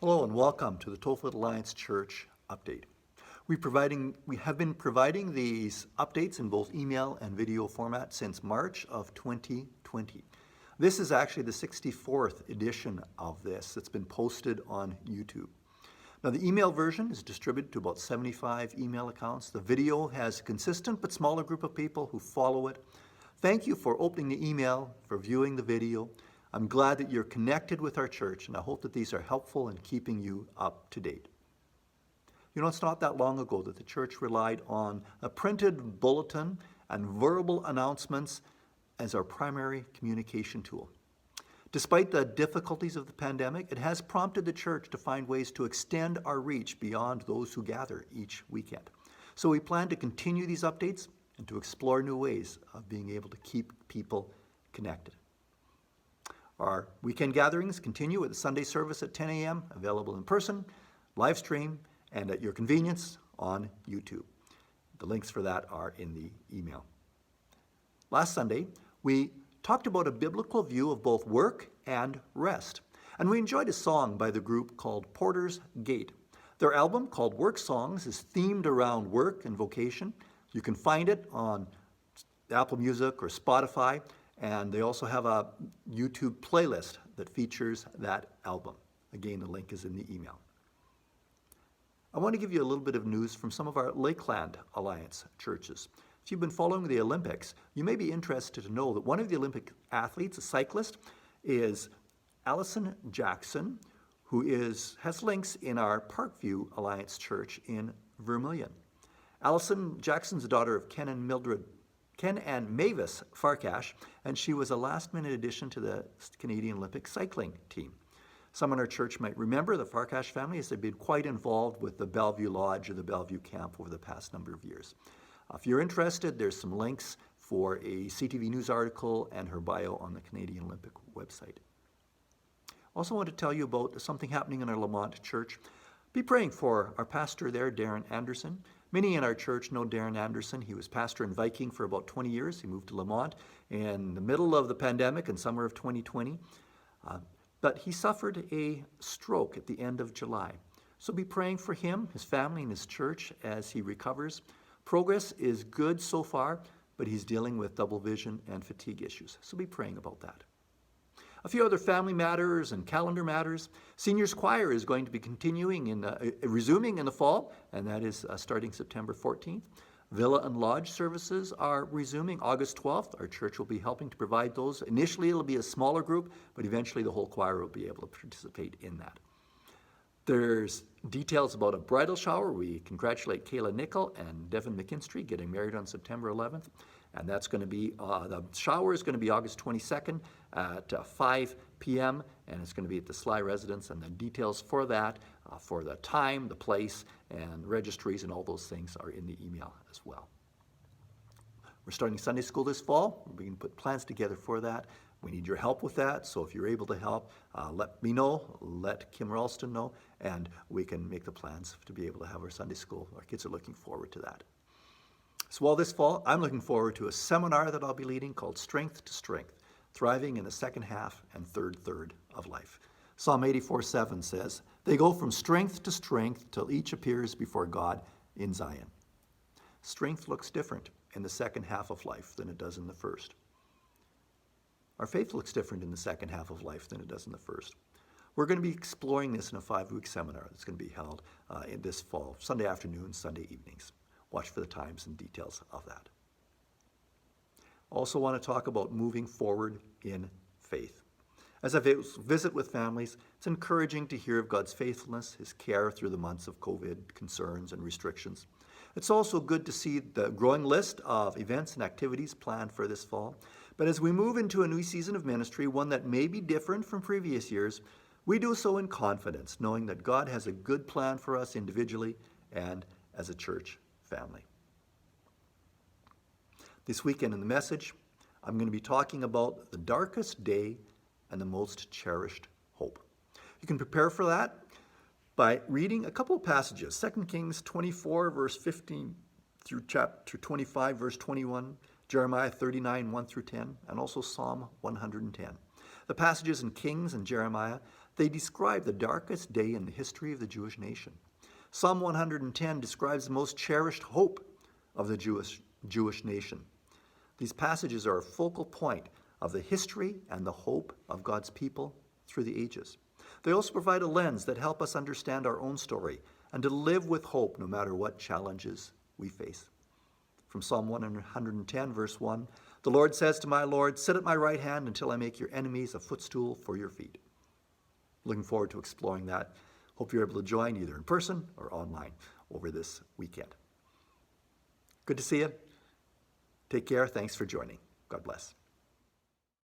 Hello and welcome to the Tollfoot Alliance Church Update. We have been providing these updates in both email and video format since March of 2020. This is actually the 64th edition of this that's been posted on YouTube. Now the email version is distributed to about 75 email accounts. The video has a consistent but smaller group of people who follow it. Thank you for opening the email, for viewing the video. I'm glad that you're connected with our church, and I hope that these are helpful in keeping you up to date. You know, it's not that long ago that the church relied on a printed bulletin and verbal announcements as our primary communication tool. Despite the difficulties of the pandemic, it has prompted the church to find ways to extend our reach beyond those who gather each weekend. So we plan to continue these updates and to explore new ways of being able to keep people connected. Our weekend gatherings continue with the Sunday service at 10 a.m., available in person, live stream, and at your convenience on YouTube. The links for that are in the email. Last Sunday, we talked about a biblical view of both work and rest, and we enjoyed a song by the group called Porter's Gate. Their album, called Work Songs, is themed around work and vocation. You can find it on Apple Music or Spotify, and they also have a YouTube playlist that features that album. Again, the link is in the email. I want to give you a little bit of news from some of our Lakeland Alliance churches. If you've been following the Olympics, you may be interested to know that one of the Olympic athletes, a cyclist, is Allison Jackson, who has links in our Parkview Alliance Church in Vermilion. Allison Jackson's the daughter of Ken and Mavis Farkash, and she was a last-minute addition to the Canadian Olympic cycling team. Some in our church might remember the Farkash family, as they've been quite involved with the Bellevue Lodge or the Bellevue Camp over the past number of years. If you're interested, there's some links for a CTV News article and her bio on the Canadian Olympic website. Also want to tell you about something happening in our Lamont church. Be praying for our pastor there, Darren Anderson. Many in our church know Darren Anderson. He was pastor in Viking for about 20 years. He moved to Lamont in the middle of the pandemic in summer of 2020. But he suffered a stroke at the end of July. So be praying for him, his family, and his church as he recovers. Progress is good so far, but he's dealing with double vision and fatigue issues. So be praying about that. A few other family matters and calendar matters. Seniors Choir is going to be resuming in the fall, and that is starting September 14th. Villa and Lodge services are resuming August 12th. Our church will be helping to provide those. Initially, it'll be a smaller group, but eventually the whole choir will be able to participate in that. There's details about a bridal shower. We congratulate Kayla Nickel and Devin McKinstry getting married on September 11th. And that's going to be, the shower is going to be August 22nd at 5 p.m. and it's going to be at the Sly residence, and the details for that, for the time, the place, and registries and all those things are in the email as well. We're starting Sunday school this fall. We can put plans together for that. We need your help with that, so if you're able to help, let me know, let Kim Ralston know, and we can make the plans to be able to have our Sunday school. Our kids are looking forward to that. So all this fall, I'm looking forward to a seminar that I'll be leading called Strength to Strength, Thriving in the Second Half and Third of Life. Psalm 84:7 says, "They go from strength to strength till each appears before God in Zion." Strength looks different in the second half of life than it does in the first. Our faith looks different in the second half of life than it does in the first. We're going to be exploring this in a 5-week seminar that's going to be held in this fall, Sunday afternoons, Sunday evenings. Watch for the times and details of that. Also want to talk about moving forward in faith. As I visit with families, it's encouraging to hear of God's faithfulness, His care through the months of COVID concerns and restrictions. It's also good to see the growing list of events and activities planned for this fall. But as we move into a new season of ministry, one that may be different from previous years, we do so in confidence, knowing that God has a good plan for us individually and as a church family. This weekend in the message, I'm going to be talking about the darkest day and the most cherished hope. You can prepare for that by reading a couple of passages, 2 Kings 24, verse 15 through chapter 25, verse 21, Jeremiah 39, 1 through 10, and also Psalm 110. The passages in Kings and Jeremiah They describe the darkest day in the history of the Jewish nation. Psalm 110 describes the most cherished hope of the Jewish nation. These passages are a focal point of the history and the hope of God's people through the ages. They also provide a lens that help us understand our own story and to live with hope no matter what challenges we face. From Psalm 110, verse 1, "The Lord says to my Lord, sit at my right hand until I make your enemies a footstool for your feet." Looking forward to exploring that. Hope you're able to join either in person or online over this weekend. Good to see you. Take care. Thanks for joining. God bless.